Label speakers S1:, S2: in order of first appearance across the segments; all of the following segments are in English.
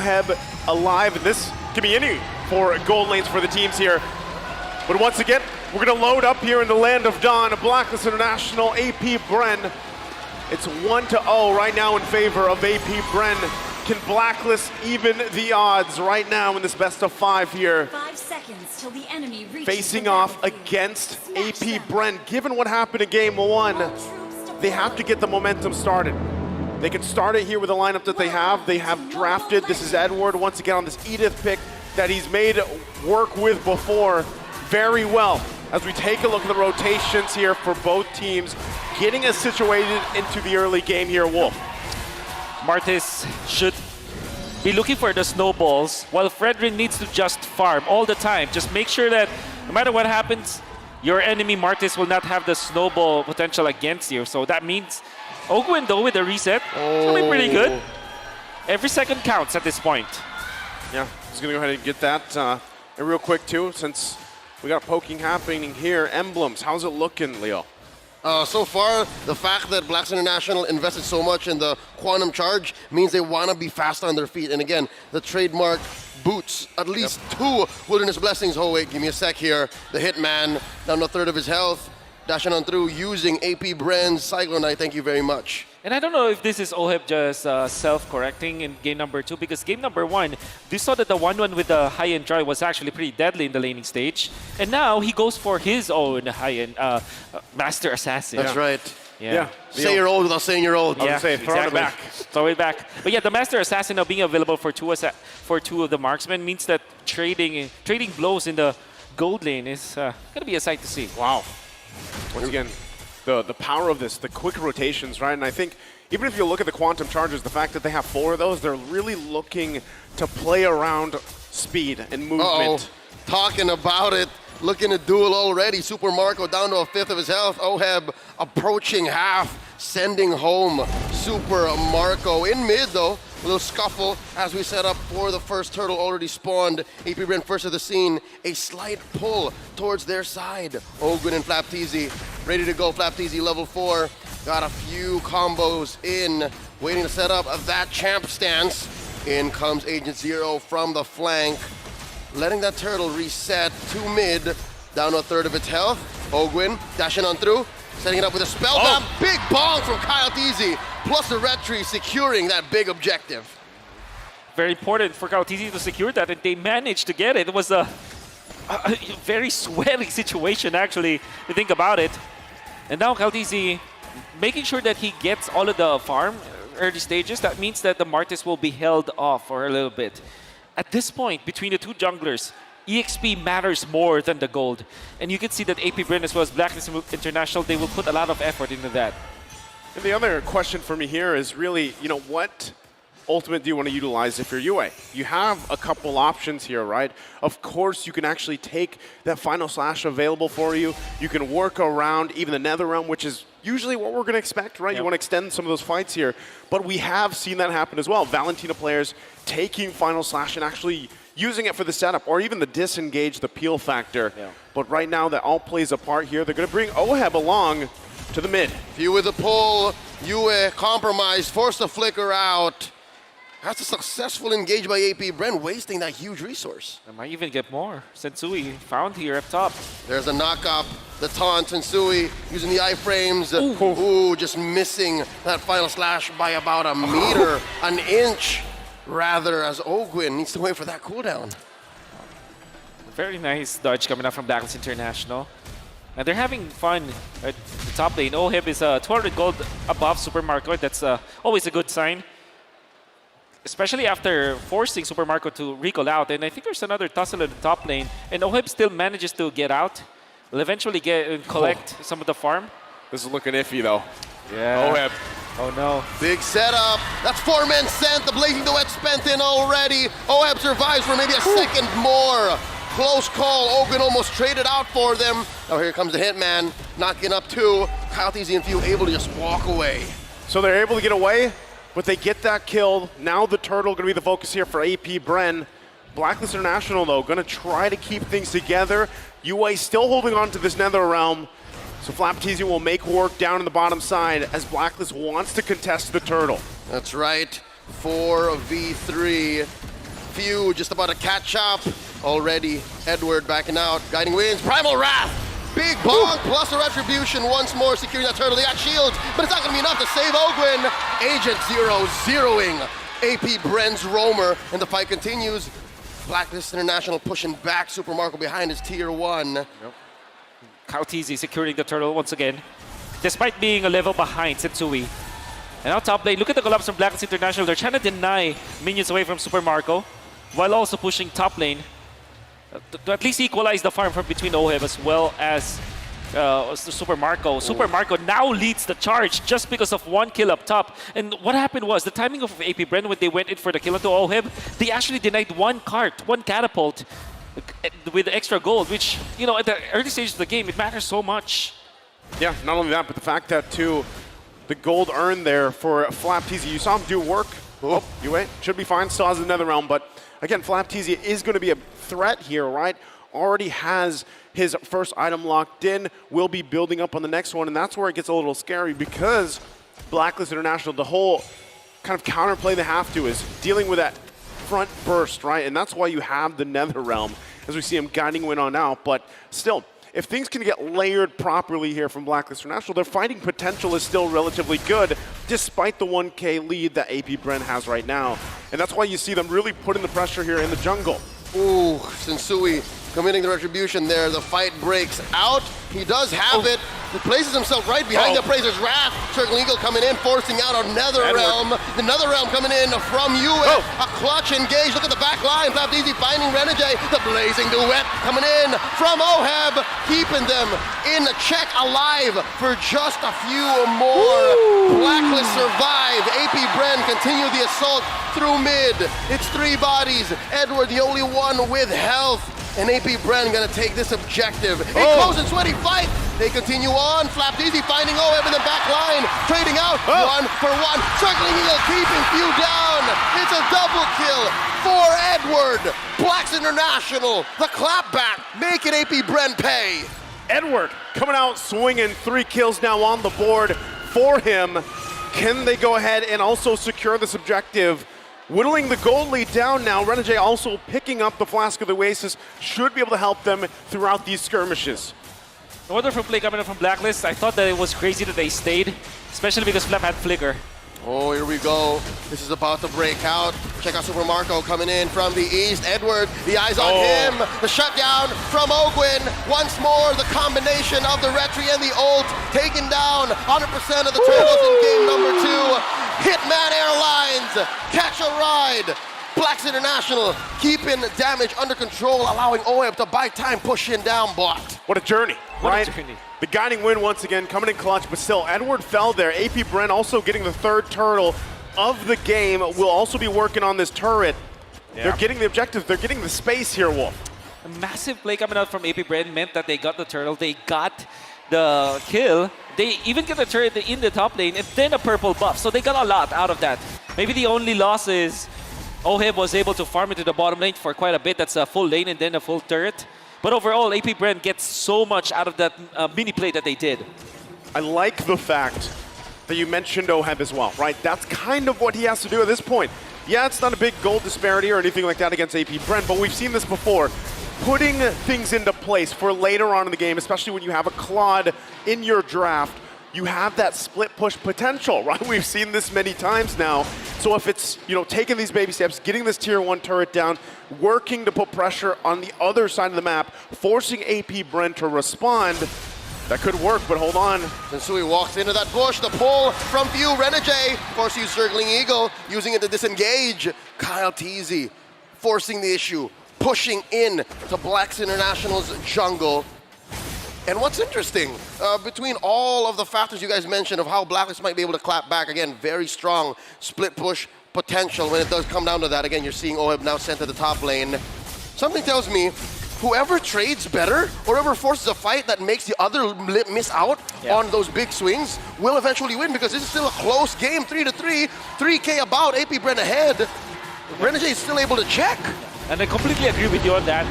S1: OHEB alive, and this can be any 4 gold lanes for the teams here. But once again, we're gonna load up here in the land of Dawn, BLACKLIST International, AP BREN. It's 1-0 right now in favor of AP BREN. Can BLACKLIST even the odds right now in this best of 5 here?
S2: 5 seconds till the enemy reaches
S1: facing off against AP BREN. Given what happened in game 1, they have to get the momentum started. They can start it here with the lineup that they have. They have drafted, this is Edward once again on this Edith pick that he's made work with before very well. As we take a look at the rotations here for both teams, getting us situated into the early game here, Wolf.
S3: Martis should be looking for the snowballs, while Fredrin needs to just farm all the time. Just make sure that no matter what happens, your enemy Martis will not have the snowball potential against you. So that means Ogwin, though, with the reset, it's going to be pretty good. Every second counts at this point.
S1: Yeah, he's going to go ahead and get that and real quick, too, since we got poking happening here. Emblems, how's it looking, Leo?
S4: So far, the fact that BLACKLIST International invested so much in the quantum charge means they want to be fast on their feet. And again, the trademark boots, at least 2 Wilderness Blessings. Oh wait, give me a sec here. The Hitman, down to a third of his health, dashing on through using AP BREN's Cyclone Knight. Thank you very much.
S3: And I don't know if this is OHEB just self-correcting in game number 2, because game number 1, we saw that the 1-1 with the high-end Joy was actually pretty deadly in the laning stage. And now he goes for his own high-end Master Assassin.
S4: That's right.
S3: Yeah.
S4: Say you're old without saying you're old.
S3: Yeah,
S1: throw it back.
S3: Throw it back. But yeah, the Master Assassin now being available for 2 of the marksmen means that trading blows in the gold lane is going to be a sight to see.
S1: Wow. Once again, the power of this, the quick rotations, right? And I think even if you look at the quantum charges, the fact that they have 4 of those, they're really looking to play around speed and movement.
S4: Talking about it, looking to duel already. Super Marco down to a 5th of his health. OHEB approaching half, sending home Super Marco. In mid though, a little scuffle as we set up for the first turtle already spawned. AP BREN first of the scene, a slight pull towards their side. Ogwin and Flapteezy ready to go. Flapteezy level 4, got a few combos in, waiting to set up that champ stance. In comes Agent Zero from the flank, letting that turtle reset to mid, down to a third of its health. Ogwin dashing on through, setting it up with a spell. That big bong from Kyle Teasy, plus the red tree securing that big objective.
S3: Very important for Kautizi to secure that, and they managed to get it. It was a very sweaty situation, actually, to think about it. And now Kautizi making sure that he gets all of the farm early stages. That means that the Martis will be held off for a little bit. At this point, between the 2 junglers, EXP matters more than the gold. And you can see that AP BREN as well as BLACKLIST International, they will put a lot of effort into that.
S1: And the other question for me here is really, what ultimate do you want to utilize if you're UA? You have a couple options here, right? Of course, you can actually take that final slash available for you. You can work around even the Nether Realm, which is usually what we're going to expect, right? Yep. You want to extend some of those fights here. But we have seen that happen as well. Valentina players taking final slash and actually using it for the setup, or even the disengage, the peel factor. Yeah. But right now, that all plays a part here. They're going to bring OHEB along to the mid.
S4: Few with the pull, Yue compromised, forced the flicker out. That's a successful engage by AP BREN, wasting that huge resource.
S3: They might even get more. Sensui found here up top.
S4: There's a knock-up, the taunt, Sensui using the iframes. Ooh, just missing that final slash by about a meter, an inch, rather, as Ogwin needs to wait for that cooldown.
S3: Very nice dodge coming up from BLACKLIST International. And they're having fun at the top lane. OHEB is 200 gold above Super Marco. That's always a good sign, especially after forcing Super Marco to recall out. And I think there's another tussle at the top lane, and OHEB still manages to get out. Will eventually get and collect some of the farm.
S1: This is looking iffy though.
S3: Yeah.
S1: OHEB.
S3: Oh no.
S4: Big setup. That's 4 men sent. The Blazing Duet spent in already. OHEB survives for maybe a second more. Close call. Ogwin almost traded out for them. Now here comes the Hitman, knocking up 2. Kyle Teasy and Few able to just walk away.
S1: So they're able to get away, but they get that kill. Now the turtle going to be the focus here for AP BREN. BLACKLIST International, though, going to try to keep things together. UA still holding on to this Nether Realm. So Flapteezy will make work down in the bottom side as BLACKLIST wants to contest the turtle.
S4: That's right. 4v3. few just about to catch up. Already, Edward backing out. Guiding wins. Primal Wrath. Big bonk plus a retribution once more, securing that turtle. They got shields, but it's not going to be enough to save Ogwin. Agent Zero zeroing AP BREN's roamer, and the fight continues. BLACKLIST International pushing back. Super Marco behind his tier 1.
S3: Yep. Kaotizi securing the turtle once again, despite being a level behind Setsui. And now top lane, look at the collapse from BLACKLIST International. They're trying to deny minions away from Super Marco, while also pushing top lane to at least equalize the farm from between OHEB as well as Super Marco. Super Marco now leads the charge just because of one kill up top. And what happened was the timing of AP BREN when they went in for the kill onto OHEB, they actually denied one catapult with extra gold, which, you know, at the early stages of the game, it matters so much.
S1: Yeah, not only that, but the fact that, too, the gold earned there for FlapTZ, you saw him do work. Oh, you wait, should be fine, still has another round, but again, FlapTZ is going to be a threat here, right? Already has his first item locked in, will be building up on the next one, and that's where it gets a little scary because BLACKLIST International, the whole kind of counterplay they have to is dealing with that front burst, right? And that's why you have the Nether Realm, as we see him guiding win on out, but still, if things can get layered properly here from BLACKLIST International, their fighting potential is still relatively good, despite the 1K lead that AP BREN has right now. And that's why you see them really putting the pressure here in the jungle.
S4: Ooh, Sensui committing the retribution there. The fight breaks out. He does have it. He places himself right behind the Appraiser's Wrath. Circling Eagle coming in, forcing out a Nether Realm. The Nether Realm coming in from UA. A clutch engage. Look at the back line. FlapTZ finding Renegade. The Blazing Duet coming in from OHEB, keeping them in check alive for just a few more. BLACKLIST survive. AP BREN continue the assault through mid. It's 3 bodies. Edward the only one with health. And AP BREN gonna take this objective. A close and sweaty fight. They continue on. FlapTZ finding OHEB in the back line. Trading out 1 for 1. Circling Eagle keeping few down. It's a double kill for Edward. BLACKLIST International, the clapback, making AP BREN pay.
S1: Edward coming out swinging, 3 kills now on the board for him. Can they go ahead and also secure this objective? Whittling the gold lead down now. Renegade also picking up the Flask of the Oasis. Should be able to help them throughout these skirmishes.
S3: A wonderful play coming up from BLACKLIST. I thought that it was crazy that they stayed, especially because Flap had Flicker.
S4: Oh, here we go. This is about to break out. Check out Super Marco coming in from the east. Edward, the eyes on him. The shutdown from Ogwin. Once more, the combination of the Retri and the ult, taking down 100% of the turtles in game number 2. Hitman Airlines, catch a ride. BLACKLIST International keeping damage under control, allowing OHEB to buy time, pushing down bot.
S1: What a journey, right?
S3: What a journey.
S1: The guiding win once again, coming in clutch, but still, Edward fell there. AP BREN also getting the 3rd turtle of the game. Will also be working on this turret. Yeah. They're getting the objectives. They're getting the space here, Wolf.
S3: A massive play coming out from AP BREN meant that they got the turtle. They got the kill. They even get the turret in the top lane and then a purple buff. So they got a lot out of that. Maybe the only loss is OHEB was able to farm into the bottom lane for quite a bit. That's a full lane and then a full turret. But overall, AP BREN gets so much out of that mini play that they did.
S1: I like the fact that you mentioned OHEB as well, right? That's kind of what he has to do at this point. Yeah, it's not a big gold disparity or anything like that against AP BREN, but we've seen this before. Putting things into place for later on in the game, especially when you have a Claude in your draft, you have that split push potential, right? We've seen this many times now. So if it's, you know, taking these baby steps, getting this tier 1 turret down, working to put pressure on the other side of the map, forcing AP BREN to respond, that could work, but hold on.
S4: Sensui walks into that bush, the pull from few. Renegade, of course, he's Circling Eagle, using it to disengage. KaoTZ forcing the issue, pushing in to BLACKLIST International's jungle. And what's interesting, between all of the factors you guys mentioned of how BLACKLIST might be able to clap back, again, very strong split push potential when it does come down to that. Again, you're seeing OHEB now sent to the top lane. Something tells me whoever trades better or whoever forces a fight that makes the other miss out on those big swings will eventually win, because this is still a close game, 3-3, 3K about, AP BREN ahead. Renegade is still able to check.
S3: And I completely agree with you on that.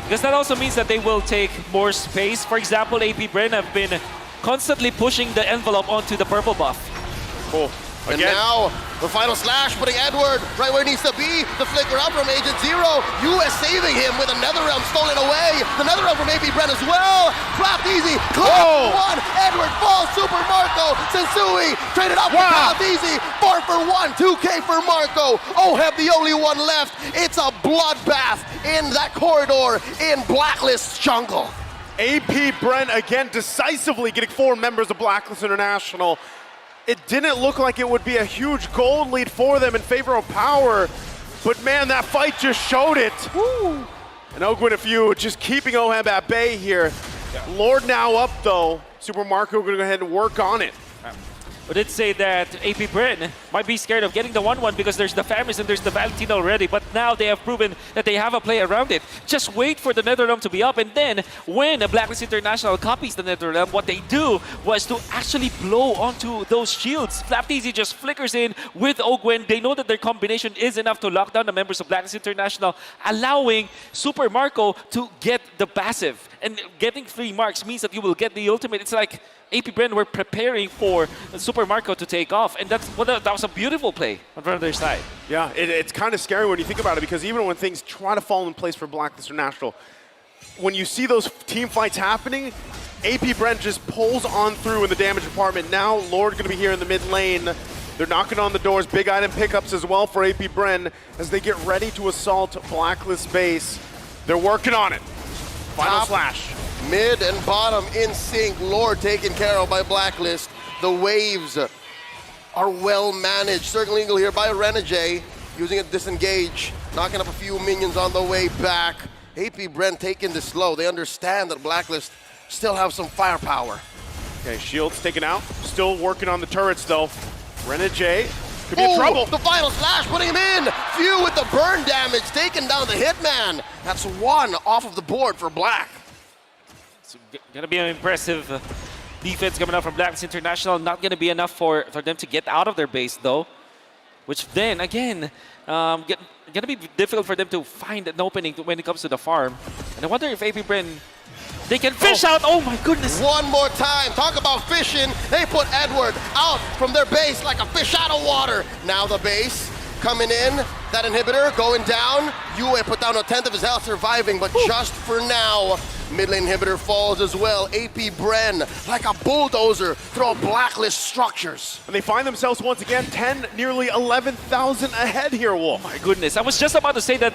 S3: Because that also means that they will take more space. For example, AP BREN have been constantly pushing the envelope onto the purple buff.
S1: Cool.
S4: And now The final slash putting Edward right where he needs to be. The flicker up from Agent Zero. US saving him with a Nether Realm stolen away. The Nether Realm from AB BREN as well. Clapped easy. Clapped one. Edward falls. Super Marco. Sensui traded up. Clapped easy. 4 for 1. 2K for Marco. Oheb the only one left. It's a bloodbath in that corridor in Blacklist jungle.
S1: AP BREN again decisively getting 4 members of Blacklist International. It didn't look like it would be a huge gold lead for them in favor of power, but man, that fight just showed it. Woo. And Ogwin, if you just keeping Oheb at bay here. Lord now up though. Super Marco gonna go ahead and work on it.
S3: We did say that AP BREN might be scared of getting the 1-1 because there's the Famis and there's the Valentina already, but now they have proven that they have a play around it. Just wait for the NetherRealm to be up, and then when Blacklist International copies the NetherRealm, what they do was to actually blow onto those shields. Flapteasy just flickers in with Ogwen. They know that their combination is enough to lock down the members of Blacklist International, allowing Super Marco to get the passive. And getting 3 marks means that you will get the ultimate. It's like AP BREN were preparing for Super Marco to take off, and that was a beautiful play on their side.
S1: Yeah, it's kind of scary when you think about it, because even when things try to fall in place for Blacklist International, when you see those team fights happening, AP BREN just pulls on through in the damage department. Now Lord going to be here in the mid lane. They're knocking on the doors, big item pickups as well for AP BREN as they get ready to assault Blacklist base. They're working on it. Final slash.
S4: Mid and bottom in sync. Lord taken care of by Blacklist. The waves are well managed. Circling Eagle here by Renegade, using a disengage, knocking up a few minions on the way back. AP BREN taking this slow. They understand that Blacklist still have some firepower.
S1: Okay, shields taken out. Still working on the turrets though. Renegade could be in trouble.
S4: The final slash putting him in. Few with the burn damage, taking down the Hitman. That's 1 off of the board for Black.
S3: It's gonna be an impressive defense coming out from Blacklist International. Not gonna be enough for them to get out of their base though, which then again gonna be difficult for them to find an opening when it comes to the farm. And I wonder if AP BREN, they can fish out. Oh my goodness!
S4: One more time. Talk about fishing. They put Edward out from their base like a fish out of water. Now the base coming in. That inhibitor going down. Yue put down a 10th of his health, surviving, but just for now. Mid lane inhibitor falls as well. AP BREN, like a bulldozer, through Blacklist structures.
S1: And they find themselves once again 10, nearly 11,000 ahead here, Wolf.
S3: Oh my goodness! I was just about to say that.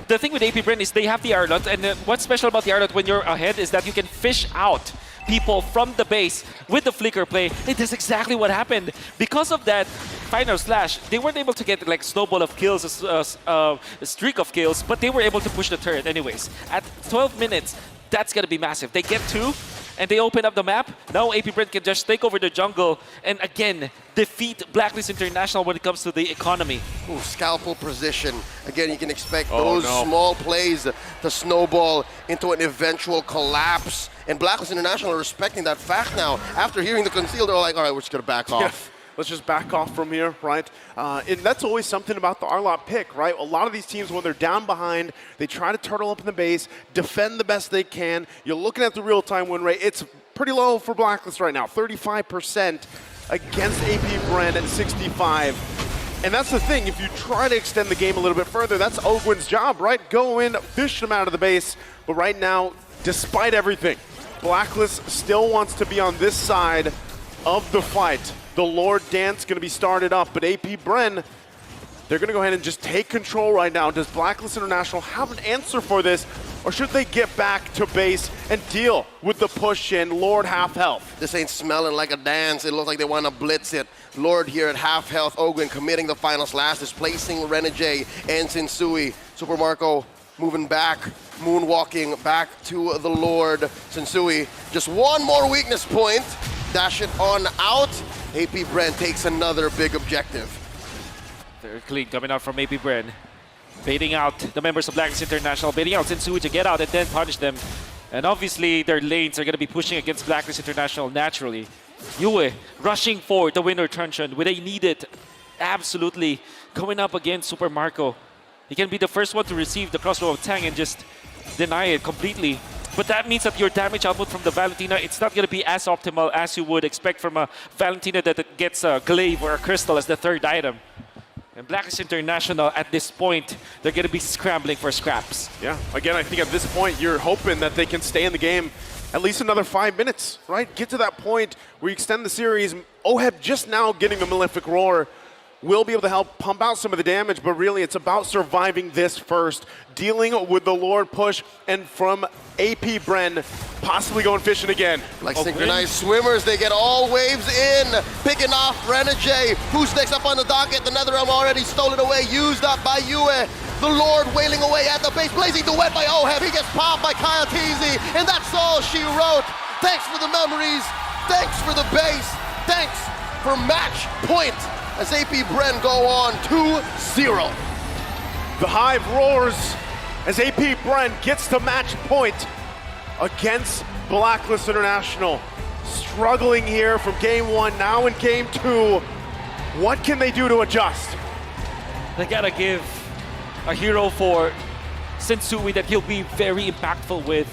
S3: The thing with AP BREN is they have the Arlot, and what's special about the Arlot when you're ahead is that you can fish out people from the base with the flicker play. It is exactly what happened. Because of that final slash, they weren't able to get like snowball of kills, a streak of kills, but they were able to push the turret anyways. At 12 minutes, that's gonna be massive. They get 2, and they open up the map. Now AP BREN can just take over the jungle and again defeat Blacklist International when it comes to the economy.
S4: Ooh, scalpel position. Again, you can expect those small plays to snowball into an eventual collapse. And Blacklist International are respecting that fact now. After hearing the conceal, they're like, all right, we're just gonna back off.
S1: Yeah. Let's just back off from here, right? And that's always something about the Arlot pick, right? A lot of these teams, when they're down behind, they try to turtle up in the base, defend the best they can. You're looking at the real-time win rate. It's pretty low for Blacklist right now, 35% against AP BREN at 65. And that's the thing, if you try to extend the game a little bit further, that's Ogwin's job, right? Go in, fish them out of the base. But right now, despite everything, Blacklist still wants to be on this side of the fight. The Lord dance going to be started up, but AP BREN, they're going to go ahead and just take control right now. Does Blacklist International have an answer for this, or should they get back to base and deal with the push in? Lord half health.
S4: This ain't smelling like a dance. It looks like they want to blitz it. Lord here at half health. Ogwin committing the final slash, displacing Renegade and Sensui. Super Marco moving back, moonwalking back to the Lord. Sensui, just one more weakness point. Dash it on out. AP BREN takes another big objective.
S3: Very clean coming out from AP BREN. Baiting out the members of Blacklist International, baiting out Sensui to get out and then punish them. And obviously their lanes are going to be pushing against Blacklist International naturally. Yue rushing for the winner truncheon when they need it. Absolutely going up against Super Marco. He can be the first one to receive the crossbow of Tang and just deny it completely. But that means that your damage output from the Valentina, it's not going to be as optimal as you would expect from a Valentina that gets a glaive or a crystal as the third item. And BLACKLIST International, at this point, they're going to be scrambling for scraps.
S1: Yeah, again, I think at this point, you're hoping that they can stay in the game at least another 5 minutes, right? Get to that point where you extend the series. OHEB just now getting the Malefic Roar will be able to help pump out some of the damage, but really it's about surviving this first, dealing with the Lord push, and from AP BREN, possibly going fishing again.
S4: Like synchronized swimmers, they get all waves in, picking off Renegade. Who's next up on the docket? The Netherrealm already stolen away, used up by Yue. The Lord wailing away at the base, blazing the wet by OHEB. He gets popped by Kayatizi, and that's all she wrote. Thanks for the memories, thanks for the base, thanks for match point. As AP BREN go on 2-0.
S1: The Hive roars as AP BREN gets to match point against BLACKLIST International. Struggling here from game one, now in game two. What can they do to adjust?
S3: They gotta give a hero for Sensui that he'll be very impactful with.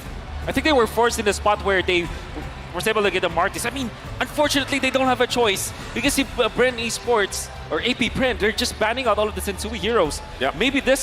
S3: I think they were forced in the spot where they was able to get a Martis. I mean, unfortunately, they don't have a choice because if BREN Esports or AP BREN, they're just banning out all of the Sensui heroes.
S1: Yep.
S3: Maybe this